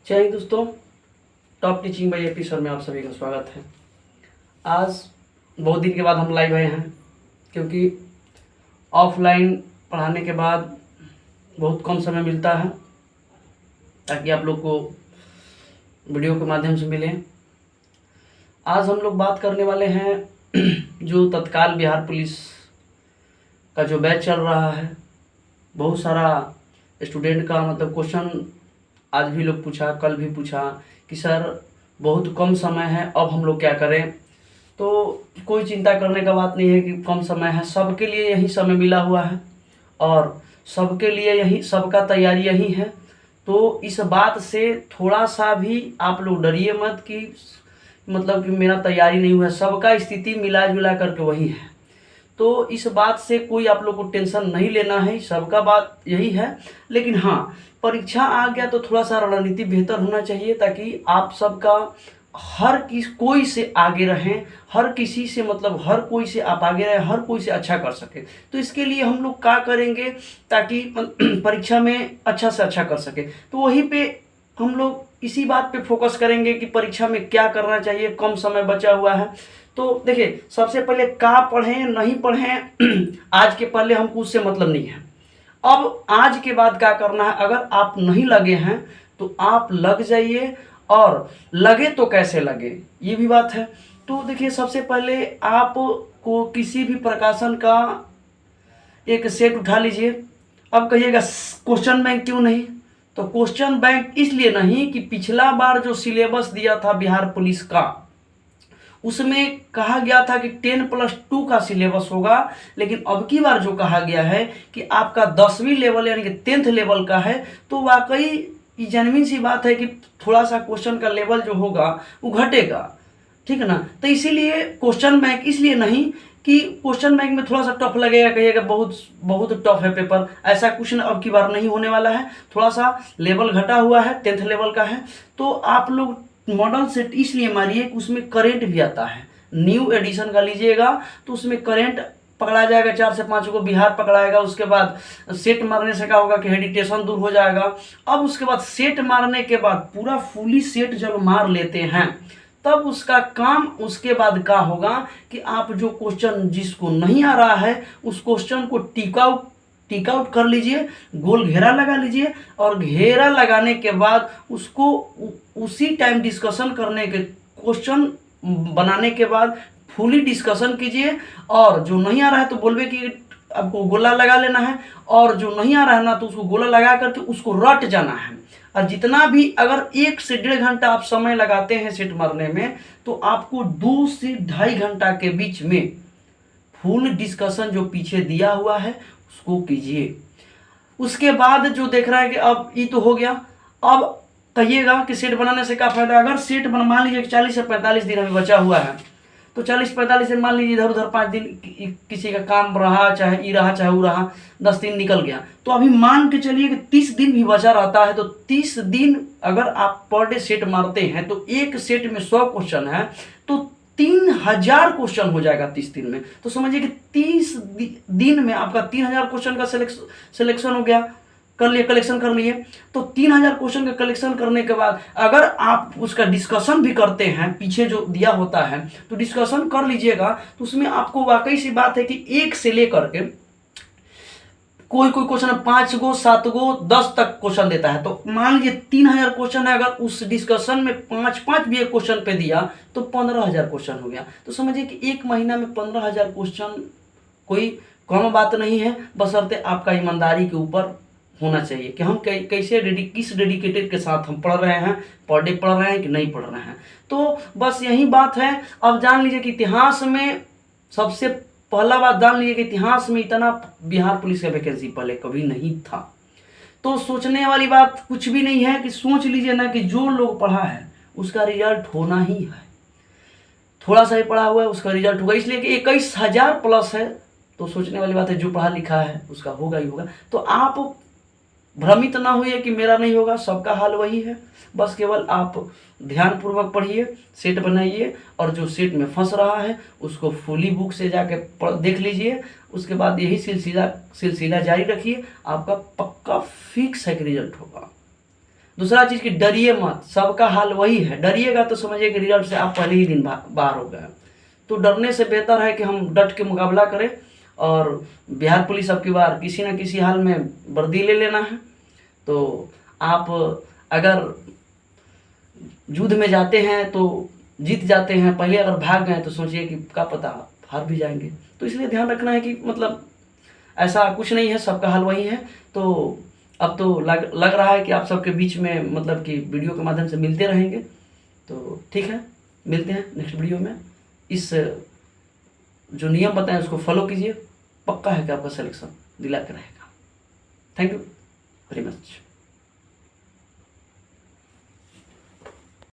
जय हिंद दोस्तों, top teaching by AP sir में आप सभी का स्वागत है। आज बहुत दिन के बाद हम लाइव आए हैं, क्योंकि ऑफलाइन पढ़ाने के बाद बहुत कम समय मिलता है ताकि आप लोग को वीडियो के माध्यम से मिले। आज हम लोग बात करने वाले हैं जो तत्काल बिहार पुलिस का जो बैच चल रहा है, बहुत सारा स्टूडेंट का मतलब क्वेश्चन आज भी लोग पूछा, कल भी पूछा कि सर बहुत कम समय है, अब हम लोग क्या करें। तो कोई चिंता करने का बात नहीं है कि कम समय है, सबके लिए यही समय मिला हुआ है और सबके लिए यही, सबका तैयारी यही है। तो इस बात से थोड़ा सा भी आप लोग डरिए मत कि मतलब कि मेरा तैयारी नहीं हुआ है, सबका स्थिति मिला जुला करके वही है। तो इस बात से कोई आप लोग को टेंशन नहीं लेना है, सबका बात यही है। लेकिन हाँ, परीक्षा आ गया तो थोड़ा सा रणनीति बेहतर होना चाहिए ताकि आप सबका कोई से आगे रहें, हर किसी से मतलब हर कोई से आप आगे रहें, हर कोई से अच्छा कर सके। तो इसके लिए हम लोग क्या करेंगे ताकि परीक्षा में अच्छा से अच्छा कर सके, तो वहीं पे हम लोग इसी बात पे फोकस करेंगे कि परीक्षा में क्या करना चाहिए, कम समय बचा हुआ है। तो देखिए, सबसे पहले क्या पढ़ें नहीं पढ़ें आज के पहले हमको उससे मतलब नहीं है। अब आज के बाद क्या करना है, अगर आप नहीं लगे हैं तो आप लग जाइए, और लगे तो कैसे लगे ये भी बात है। तो देखिए, सबसे पहले आप को किसी भी प्रकाशन का एक सेट उठा लीजिए। अब कहिएगा क्वेश्चन बैंक क्यों नहीं, तो क्वेश्चन बैंक इसलिए नहीं कि पिछला बार जो सिलेबस दिया था बिहार पुलिस का, उसमें कहा गया था कि 10+2 का सिलेबस होगा, लेकिन अब की बार जो कहा गया है कि आपका 10वीं लेवल यानी कि 10th लेवल का है। तो वाकई ये जेन्युइन सी बात है कि थोड़ा सा क्वेश्चन का लेवल जो होगा वो घटेगा, ठीक है ना। तो इसीलिए क्वेश्चन बैंक इसलिए नहीं कि क्वेश्चन बैंक में थोड़ा सा टफ लगेगा, कहिएगा बहुत बहुत टफ है पेपर, ऐसा कुछ अब की बार नहीं होने वाला है। थोड़ा सा लेवल घटा हुआ है, 10th लेवल का है। तो आप लोग मॉडल सेट इसलिए मारिए कि उसमें करेंट भी आता है, न्यू एडिशन का लीजिएगा तो उसमें करेंट पकड़ा जाएगा, 4 से 5 को बिहार पकड़ाएगा। उसके बाद सेट मारने से क्या होगा कि हेडिटेशन दूर हो जाएगा। अब उसके बाद सेट मारने के बाद पूरा फुली सेट जब मार लेते हैं तब उसका काम उसके बाद क्या होगा कि आप जो क्वेश्चन जिसको नहीं आ रहा है उस क्वेश्चन को टिक आउट कर लीजिए, गोल घेरा लगा लीजिए, और घेरा लगाने के बाद उसको उसी टाइम डिस्कशन करने के, क्वेश्चन बनाने के बाद फुली डिस्कशन कीजिए। और जो नहीं आ रहा है तो बोलबे कि आपको गोला लगा लेना है, और जो नहीं आ रहा है ना तो उसको गोला लगा करके उसको रट जाना है। और जितना भी अगर 1 से 1.5 घंटा आप समय लगाते हैं सेट मारने में, तो आपको 2 से 2.5 घंटा के बीच में फुल डिस्कशन जो पीछे दिया हुआ है उसको कीजिए। उसके बाद जो देख रहा है कि अब ये तो हो गया, अब कहिएगा कि सेट बनाने से क्या फायदा। अगर सेट मान लीजिए 40 से 45 दिन अभी बचा हुआ है, तो 40-45 दिन मान लीजिए इधर उधर 5 दिन किसी का काम रहा, चाहे ये रहा चाहे वो रहा, 10 दिन निकल गया, तो अभी मान के चलिए कि 30 दिन भी बचा रहता है। तो 30 दिन अगर आप पर डे सेट मारते हैं तो एक सेट में 100 क्वेश्चन है, तो 3000 क्वेश्चन हो जाएगा 30 दिन में। तो समझिए कि 30 दिन में आपका 3000 क्वेश्चन का सिलेक्शन हो गया, कर लिए, कलेक्शन कर लिए। तो 3000 क्वेश्चन का कलेक्शन करने के बाद अगर आप उसका डिस्कशन भी करते हैं, पीछे जो दिया होता है तो डिस्कशन कर लीजिएगा, तो उसमें आपको वाकई सी बात है कि 1 से लेकर के कोई क्वेश्चन 5 गो 7 गो 10 तक क्वेश्चन देता है। तो मान लीजिए 3000 क्वेश्चन है, अगर उस डिस्कशन में 5 भी एक क्वेश्चन पे दिया तो 15000 क्वेश्चन हो गया। तो समझिए कि 1 महीना में 15000 क्वेश्चन कोई कम बात नहीं है, बशर्ते आपका ईमानदारी के ऊपर होना चाहिए कि हम कैसे किस डेडिकेटेड के साथ हम पढ़ रहे हैं, पर डे पढ़ रहे हैं कि नहीं पढ़ रहे हैं। तो बस यही बात है। अब जान लीजिए कि इतिहास में सबसे पहला बात जान लीजिए कि इतिहास में इतना बिहार पुलिस का वैकेंसी पहले कभी नहीं था। तो सोचने वाली बात कुछ भी नहीं है कि सोच लीजिए ना कि जो लोग पढ़ा है उसका रिजल्ट होना ही है, थोड़ा सा ही पढ़ा हुआ है उसका रिजल्ट होगा। इसलिए कि 21,000 प्लस है, तो सोचने वाली बात है जो पढ़ा लिखा है उसका होगा ही होगा। तो आप भ्रमित ना होइए कि मेरा नहीं होगा, सबका हाल वही है। बस केवल आप ध्यानपूर्वक पढ़िए, सेट बनाइए, और जो सेट में फंस रहा है उसको फुली बुक से जाके देख लीजिए। उसके बाद यही सिलसिला जारी रखिए, आपका पक्का फिक्स है कि रिजल्ट होगा। दूसरा चीज़ कि डरिए मत, सबका हाल वही है। डरिएगा तो समझिए कि रिजल्ट से आप पहले ही दिन बाहर हो गए। तो डरने से बेहतर है कि हम डट के मुकाबला करें। और बिहार पुलिस अब की बार किसी न किसी हाल में वर्दी ले लेना है। तो आप अगर युद्ध में जाते हैं तो जीत जाते हैं, पहले अगर भाग गए तो सोचिए कि क्या पता हार भी जाएंगे। तो इसलिए ध्यान रखना है कि मतलब ऐसा कुछ नहीं है, सबका हाल वही है। तो अब तो लग रहा है कि आप सबके बीच में मतलब कि वीडियो के माध्यम से मिलते रहेंगे। तो ठीक है, मिलते हैं नेक्स्ट वीडियो में। इस जो नियम बताएं उसको फॉलो कीजिए, पक्का है कि आपका सिलेक्शन दिला के रहेगा। Thank you very much.